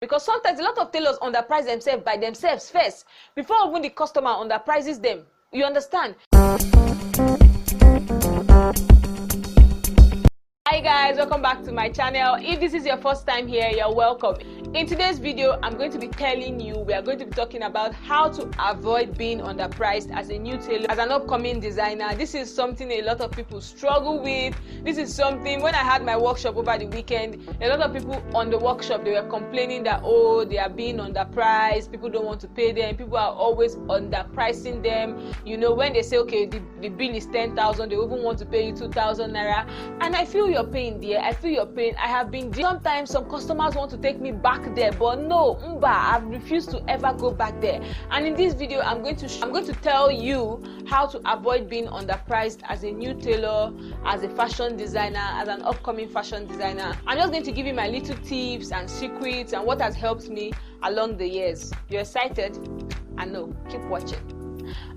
Because sometimes a lot of tailors underprice themselves by themselves first before even the customer underprices them. You understand? Hi guys, welcome back to my channel. If this is your first time here, you're welcome. In today's video, I'm going to be telling you, we are going to be talking about how to avoid being underpriced as a new tailor, as an upcoming designer. This is something a lot of people struggle with. This is something, when I had my workshop over the weekend, a lot of people on the workshop, they were complaining that, oh, they are being underpriced, people don't want to pay them, people are always underpricing them. You know, when they say, okay, the bill is 10,000, they even want to pay you 2,000 naira. And I feel your pain there. I feel your pain. I have been, sometimes some customers want to take me back there, but no, I've refused to ever go back there. And in this video, I'm going to tell you how to avoid being underpriced as a new tailor, as a fashion designer, as an upcoming fashion designer. I'm just going to give you my little tips and secrets and what has helped me along the years. You're excited? I know. Keep watching.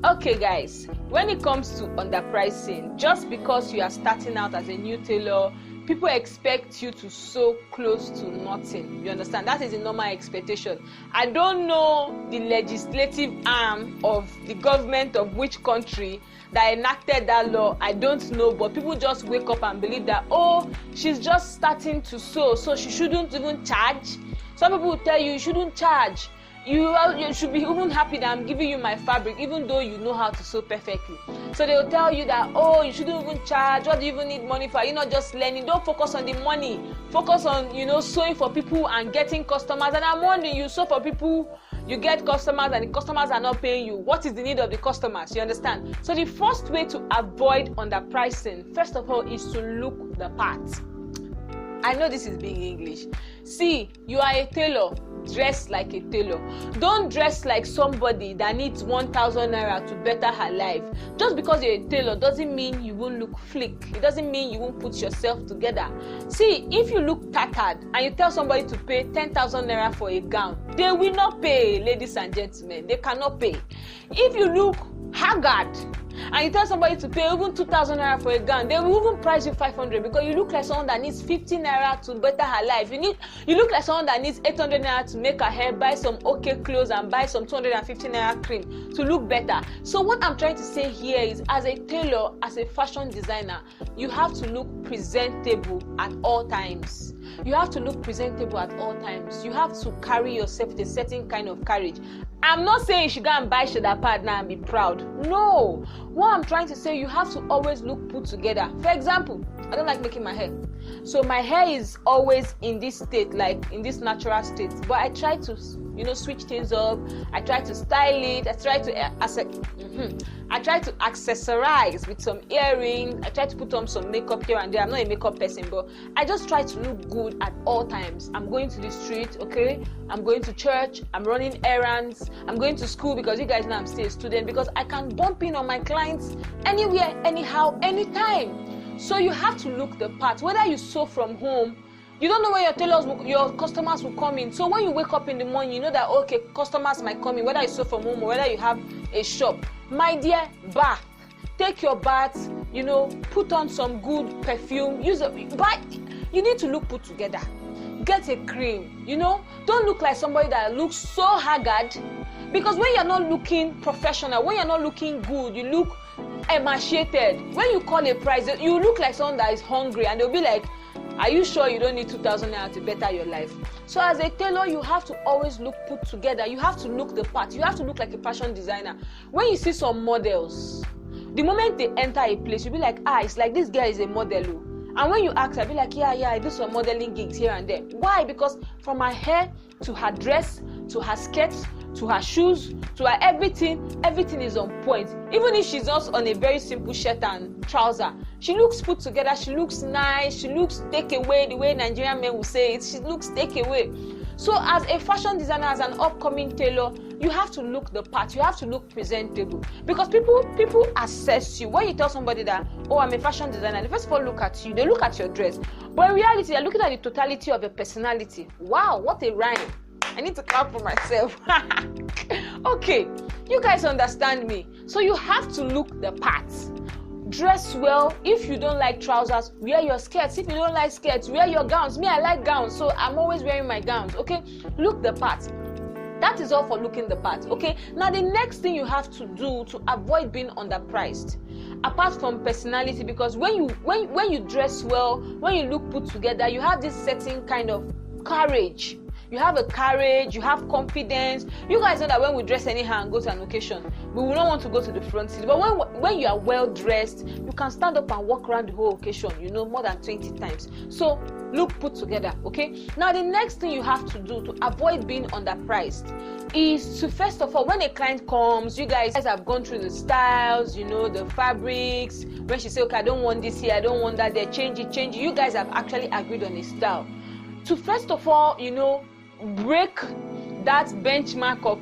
Okay guys, when it comes to underpricing, just because you are starting out as a new tailor, people expect you to sew close to nothing. You understand? That is a normal expectation. I don't know the legislative arm of the government of which country that enacted that law. I don't know, but people just wake up and believe that, oh, she's just starting to sew, so she shouldn't even charge. Some people will tell you shouldn't charge. You should be even happy that I'm giving you my fabric, even though you know how to sew perfectly. So they will tell you that, oh, you shouldn't even charge. What do you even need money for? You're not just learning. Don't focus on the money. Focus on, sewing for people and getting customers. And I'm wondering, you sew for people, you get customers, and the customers are not paying you. What is the need of the customers? You understand? So the first way to avoid underpricing, first of all, is to look the part. I know this is being English. See, you are a tailor. Dress like a tailor. Don't dress like somebody that needs 1,000 naira to better her life. Just because you're a tailor doesn't mean you won't look flick. It doesn't mean you won't put yourself together. See, if you look tattered and you tell somebody to pay 10,000 naira for a gown, they will not pay, ladies and gentlemen. They cannot pay. If you look haggard and you tell somebody to pay even 2,000 naira for a gown, they will even price you 500 because you look like someone that needs 50 naira to better her life. You look like someone that needs 800 naira to make her hair, buy some okay clothes and buy some 250 naira cream to look better. So what I'm trying to say here is, as a tailor, as a fashion designer, you have to look presentable at all times. You have to look presentable at all times. You have to carry yourself with a certain kind of courage. I'm not saying you should go and buy shoulder pad now and be proud. No. What I'm trying to say, you have to always look put together. For example, I don't like making my hair. So my hair is always in this state, like in this natural state. But I try to, switch things up. I try to style it. I try to accessorize with some earrings. I try to put on some makeup here and there. I'm not a makeup person, but I just try to look good at all times. I'm going to the street, okay? I'm going to church. I'm running errands. I'm going to school because you guys know I'm still a student, because I can bump in on my clients anywhere, anyhow, anytime. So you have to look the part. Whether you sew from home, you don't know when your customers will come in. So when you wake up in the morning, you know that, okay, customers might come in, whether you sew from home or whether you have a shop. My dear, bath. Take your bath, put on some good perfume. But you need to look put together. Get a cream, Don't look like somebody that looks so haggard. Because when you're not looking professional, when you're not looking good, you look emaciated. When you call a price, you look like someone that is hungry, and they'll be like, are you sure you don't need 2,000 naira to better your life? So as a tailor, you have to always look put together. You have to look the part. You have to look like a fashion designer. When you see some models, the moment they enter a place, you'll be like, it's like this girl is a model. And when you ask, I'll be like, yeah, I do some modeling gigs here and there. Why? Because from her hair to her dress to her skirts to her shoes to her everything is on point. Even if she's just on a very simple shirt and trouser, she looks put together, she looks nice, she looks take away, the way Nigerian men will say it, she looks take away. So as a fashion designer, as an upcoming tailor, you have to look the part, you have to look presentable. Because people assess you. When you tell somebody that, oh, I'm a fashion designer, they first of all look at you, they look at your dress. But in reality, they're looking at the totality of your personality. Wow, what a rhyme. I need to clap for myself. Okay, you guys understand me. So you have to look the part. Dress well. If you don't like trousers, wear your skirts. If you don't like skirts, wear your gowns. Me, I like gowns, so I'm always wearing my gowns. Okay, look the part. That is all for looking the part. Okay, now the next thing you have to do to avoid being underpriced, apart from personality, because when you dress well, when you look put together, you have this certain kind of courage. You have a courage, you have confidence. You guys know that when we dress anyhow and go to an occasion, we will not want to go to the front seat. But when you are well dressed, you can stand up and walk around the whole occasion, more than 20 times. So look put together, okay? Now the next thing you have to do to avoid being underpriced is to, first of all, when a client comes, you guys have gone through the styles, the fabrics. When she say, okay, I don't want this here, I don't want that there, change it. You guys have actually agreed on a style. To first of all, break that benchmark of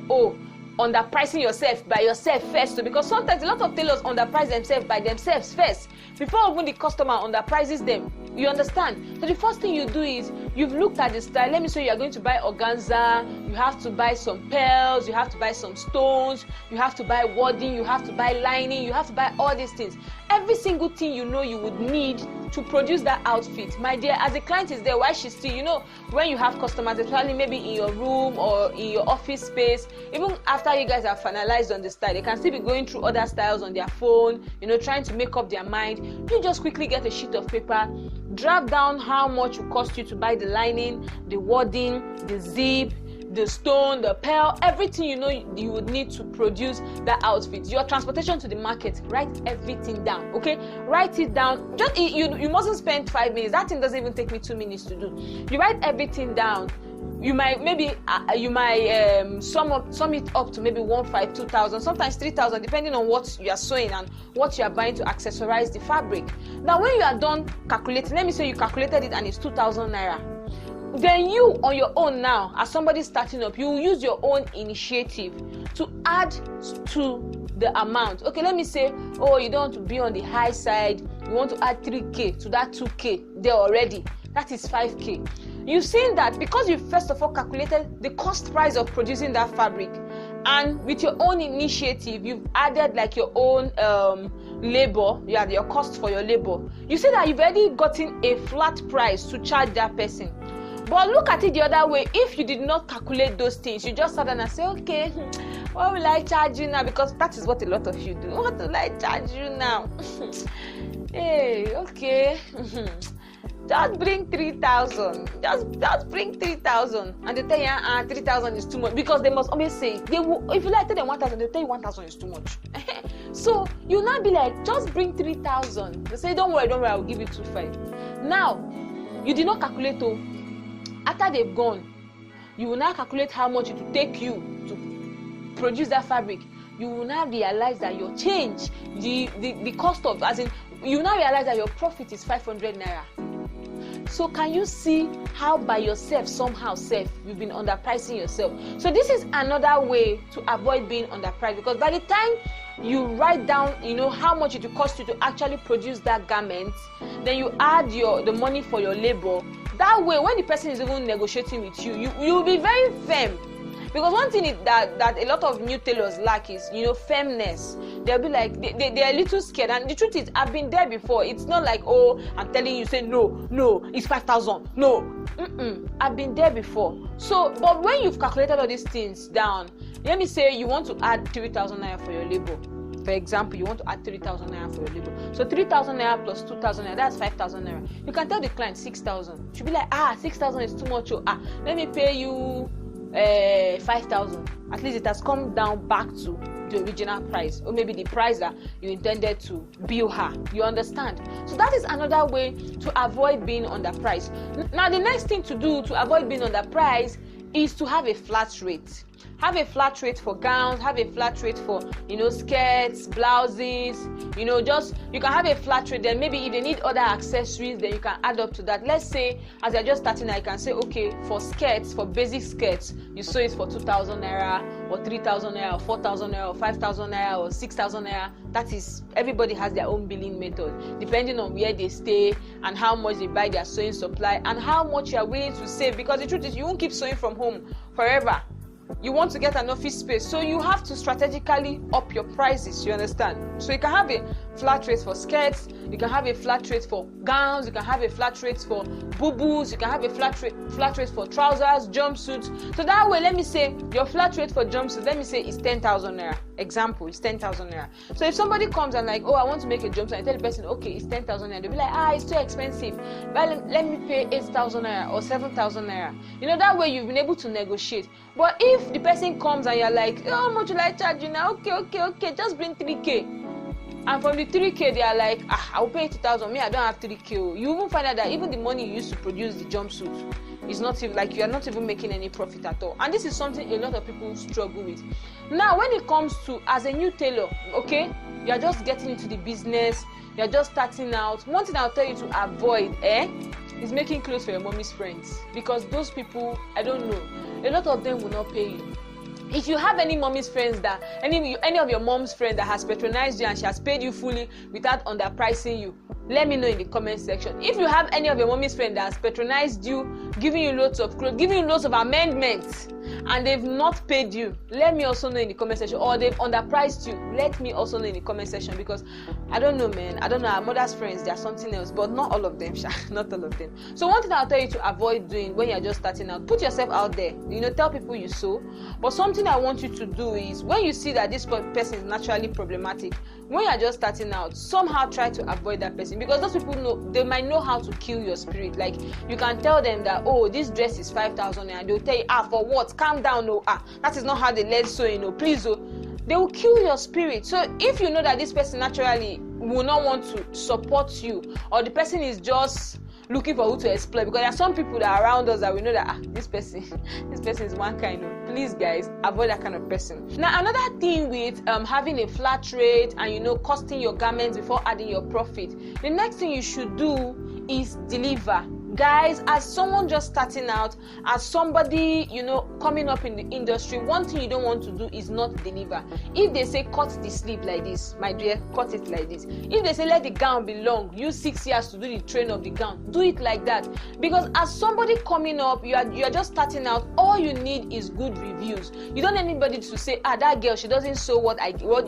underpricing yourself by yourself first. So because sometimes a lot of tailors underprice themselves by themselves first before even the customer underprices them. You understand? So the first thing you do is you've looked at the style. Let me say you are going to buy organza, you have to buy some pearls, you have to buy some stones, you have to buy wadding, you have to buy lining, you have to buy all these things. Every single thing you would need to produce that outfit. My dear, as the client is there, why she's still, when you have customers, especially maybe in your room or in your office space, even after you guys have finalized on the style, they can still be going through other styles on their phone, trying to make up their mind. You just quickly get a sheet of paper, draft down how much it will cost you to buy the lining, the wadding, the zip, the stone, the pearl, everything you would need to produce that outfit. Your transportation to the market, write everything down, okay? Write it down. Just you mustn't spend 5 minutes. That thing doesn't even take me 2 minutes to do. You write everything down. You might sum it up to maybe 1,500, 2,000, sometimes 3,000, depending on what you are sewing and what you are buying to accessorize the fabric. Now, when you are done calculating, let me say you calculated it and it's 2,000 naira. Then you, on your own now, as somebody starting up, you use your own initiative to add to the amount. Okay, let me say, you don't want to be on the high side. You want to add 3K to that 2K there already. That is 5K. You've seen that because you first of all calculated the cost price of producing that fabric, and with your own initiative, you've added like your own labor, your cost for your labor. You see that you've already gotten a flat price to charge that person. But look at it the other way. If you did not calculate those things, you just sat down and say, okay, what will I charge you now? Because that is what a lot of you do. What will I charge you now? Hey, okay. Just bring 3,000. Just bring 3,000. And they tell you, 3,000 is too much. Because they must always say, if you like tell them 1,000, they'll tell you 1,000 is too much. So you now be like, just bring 3,000. They say, don't worry, I'll give you 2,500. Now, you did not calculate. After they've gone, you will now calculate how much it will take you to produce that fabric. You will now realize that your change, the cost of, as in, you will now realize that your profit is 500 naira. So can you see how by yourself, somehow you've been underpricing yourself? So this is another way to avoid being underpriced, because by the time you write down, how much it will cost you to actually produce that garment, then you add the money for your labor. That way, when the person is even negotiating with you, you will be very firm. Because one thing that a lot of new tailors lack is, firmness. They'll be like, they are a little scared. And the truth is, I've been there before. It's not like, I'm telling you, say, no, it's 5,000. No. I've been there before. So, but when you've calculated all these things down, let me say you want to add 3,000 naira for your labor. For example, you want to add 3,000 naira for your labor. So 3,000 naira plus 2,000 naira, that's 5,000 naira. You can tell the client 6,000. She'll be like, 6,000 is too much. Let me pay you 5,000. At least it has come down back to the original price, or maybe the price that you intended to bill her. You understand? So that is another way to avoid being underpriced. Now, the next thing to do to avoid being underpriced is to have a flat rate. Have a flat rate for gowns, have a flat rate for, skirts, blouses, you can have a flat rate. Then maybe if they need other accessories, then you can add up to that. Let's say, as you're just starting, I can say, okay, for skirts, for basic skirts, you sew it for 2,000 naira, or 3,000 naira, or 4,000 naira, or 5,000 naira, or 6,000 naira. That is, everybody has their own billing method, depending on where they stay and how much they buy their sewing supply and how much you are willing to save. Because the truth is, you won't keep sewing from home forever. You want to get an office space, so you have to strategically up your prices, you understand? So you can have a flat rate for skirts, you can have a flat rate for gowns, you can have a flat rate for boo-boos, you can have a flat rate for trousers, jumpsuits. So that way, let me say your flat rate for jumpsuits, let me say is 10,000 naira. Example, is 10,000 naira. So if somebody comes and like, oh, I want to make a jumpsuit, I tell the person, okay, it's 10,000 naira. They'll be like, it's too expensive. But let me pay 8,000 naira or 7,000 naira. You know, that way you've been able to negotiate. But if the person comes and you're like, oh, how much will I charge you now? Okay, just bring 3K. And from the 3K, they are like, I'll pay 2,000. Me, I don't have 3K. You even find out that even the money you used to produce the jumpsuit is not even, like, you are not even making any profit at all. And this is something a lot of people struggle with. Now, when it comes to, as a new tailor, okay, you are just getting into the business, you are just starting out. One thing I'll tell you to avoid, is making clothes for your mommy's friends. Because those people, I don't know, a lot of them will not pay you. If you have any mommy's friends that any of your mom's friends that has patronized you and she has paid you fully without underpricing you, let me know in the comment section. If you have any of your mommy's friends that has patronized you, giving you loads of clothes, giving you loads of amendments, and they've not paid you, let me also know in the comment section. Or they've underpriced you, let me also know in the comment section. Because I don't know, man. I don't know. Our mother's friends, they are something else, but not all of them, not all of them. So one thing I'll tell you to avoid doing when you're just starting out, put yourself out there. You know, tell people you sew. But something I want you to do is, when you see that this person is naturally problematic, when you're just starting out, somehow try to avoid that person. Because those people know, they might know how to kill your spirit. Like, you can tell them that, oh, this dress is 5,000, and they'll tell you, for what? Calm down, no, that is not how they let sewing, no, please, oh. They will kill your spirit. So if you know that this person naturally will not want to support you, or the person is just looking for who to exploit, because there are some people that are around us that we know that this person is one kind of, please guys, avoid that kind of person. Now, another thing with having a flat rate and, you know, costing your garments before adding your profit, the next thing you should do is deliver. Guys, as someone just starting out, as somebody, you know, coming up in the industry, one thing you don't want to do is not deliver. If they say cut the sleeve like this, my dear, cut it like this. If they say let the gown be long, use 6 years to do the train of the gown, do it like that. Because as somebody coming up, you are just starting out, all you need is good reviews. You don't need anybody to say, that girl, she doesn't sew what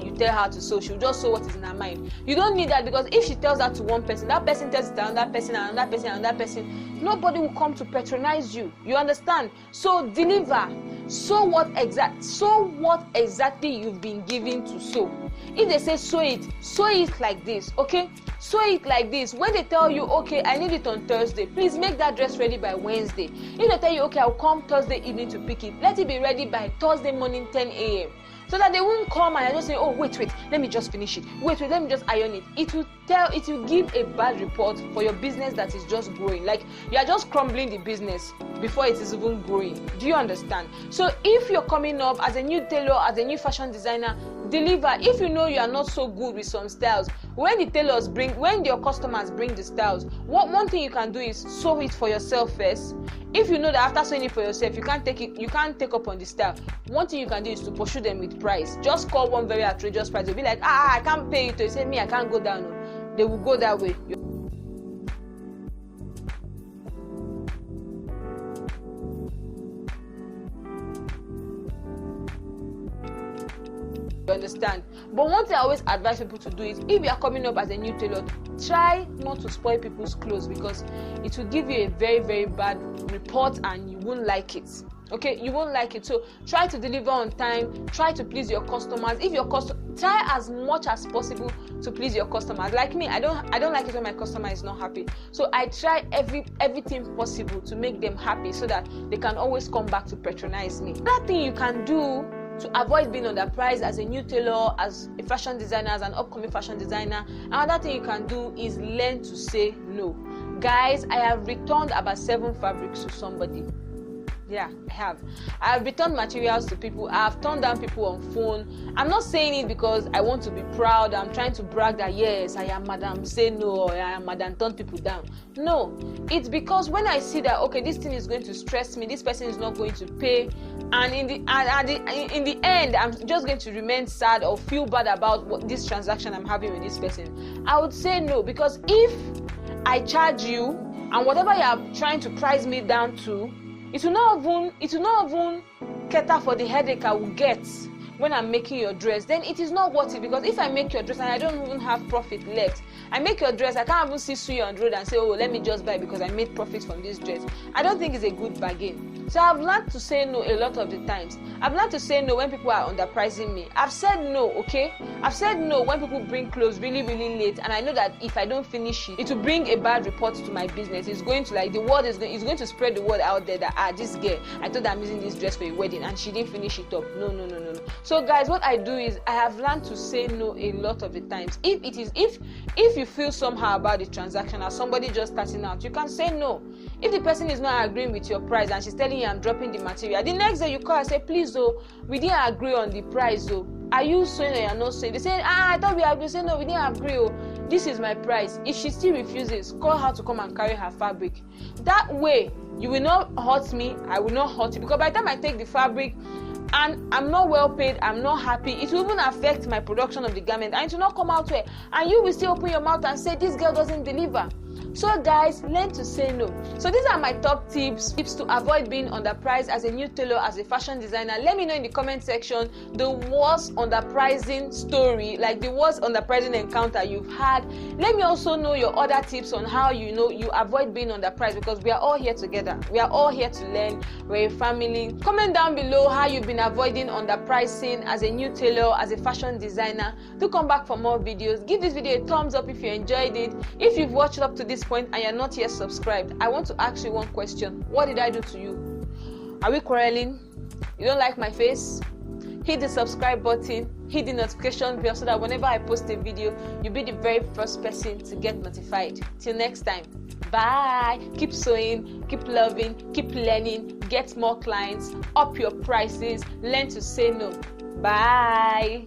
you tell her to sew, she'll just sew what is in her mind. You don't need that, because if she tells that to one person, that person tells it to another person, and another person, and another person, nobody will come to patronize you. You understand? So deliver. So what exactly you've been given to sew. If they say sew it like this, okay? Sew it like this. When they tell you, okay, I need it on Thursday, please make that dress ready by Wednesday. If they tell you, okay, I'll come Thursday evening to pick it, let it be ready by Thursday morning 10 a.m. So that they won't come and just say, oh, wait, let me just finish it. Wait, let me just iron it. It will give a bad report for your business that is just growing. Like, you are just crumbling the business before it is even growing. Do you understand? So if you're coming up as a new tailor, as a new fashion designer, deliver. If you know you are not so good with some styles, when your customers bring the styles, one thing you can do is sew it for yourself first. If you know that after sewing it for yourself, you can't take up on the style, one thing you can do is to pursue them with price. Just call one very outrageous price. They'll be like, I can't pay you. You say, me, I can't go down. No. They will go that way. You understand? But one thing I always advise people to do is, if you are coming up as a new tailor, try not to spoil people's clothes, because it will give you a very, very bad report and you won't like it. Okay, you won't like it. So try to deliver on time. Try to please your customers. Try as much as possible to please your customers. Like me, I don't like it when my customer is not happy. So I try everything possible to make them happy, so that they can always come back to patronize me. That thing you can do to avoid being underpriced as a new tailor, as a fashion designer, as an upcoming fashion designer, another thing you can do is learn to say no. Guys, I have returned about 7 fabrics to somebody. Yeah, I have returned materials to people. I have turned down people on phone. I'm not saying it because I want to be proud. I'm trying to brag that yes, I am Madam Say No, or I am Madam Turn People Down. No, it's because when I see that, okay, this thing is going to stress me, this person is not going to pay, and in the end, I'm just going to remain sad or feel bad about this transaction I'm having with this person, I would say no. Because if I charge you and whatever you are trying to price me down to, it will not even cater for the headache I will get when I'm making your dress, then it is not worth it. Because if I make your dress and I don't even have profit left, I make your dress, I can't even see Suya on the road and say, oh, let me just buy because I made profit from this dress. I don't think it's a good bargain. So I've learned to say no a lot of the times. I've learned to say no when people are underpricing me. I've said no, okay? I've said no when people bring clothes really, really late, and I know that if I don't finish it, it will bring a bad report to my business. It's going to, like, the word is going to spread the word out there that, this girl, I thought I'm using this dress for a wedding and she didn't finish it up. No. So guys, what I do is I have learned to say no a lot of the times. If you feel somehow about the transaction as somebody just starting out, you can say no. If the person is not agreeing with your price and she's telling you I'm dropping the material, the next day you call and say, please, oh, we didn't agree on the price, oh. Are you sewing or you're not sewing? They say, I thought we agreed. Say, no, we didn't agree, oh. This is my price. If she still refuses, call her to come and carry her fabric. That way, you will not hurt me, I will not hurt you. Because by the time I take the fabric and I'm not well paid, I'm not happy, it will even affect my production of the garment and it will not come out well. And you will still open your mouth and say, this girl doesn't deliver. So guys, learn to say no. So these are my top tips to avoid being underpriced as a new tailor, as a fashion designer. Let me know in the comment section the worst underpricing story, like the worst underpricing encounter you've had. Let me also know your other tips on how you avoid being underpriced, because we are all here together. We are all here to learn. We're a family. Comment down below how you've been avoiding underpricing as a new tailor, as a fashion designer. Do come back for more videos. Give this video a thumbs up if you enjoyed it. If you've watched up to this point and you're not yet subscribed, I want to ask you one question. What did I do to you? Are we quarreling? You don't like my face? Hit the subscribe button, hit the notification bell so that whenever I post a video, you'll be the very first person to get notified. Till next time, bye. Keep sewing, keep loving, keep learning, get more clients, up your prices, learn to say no. Bye.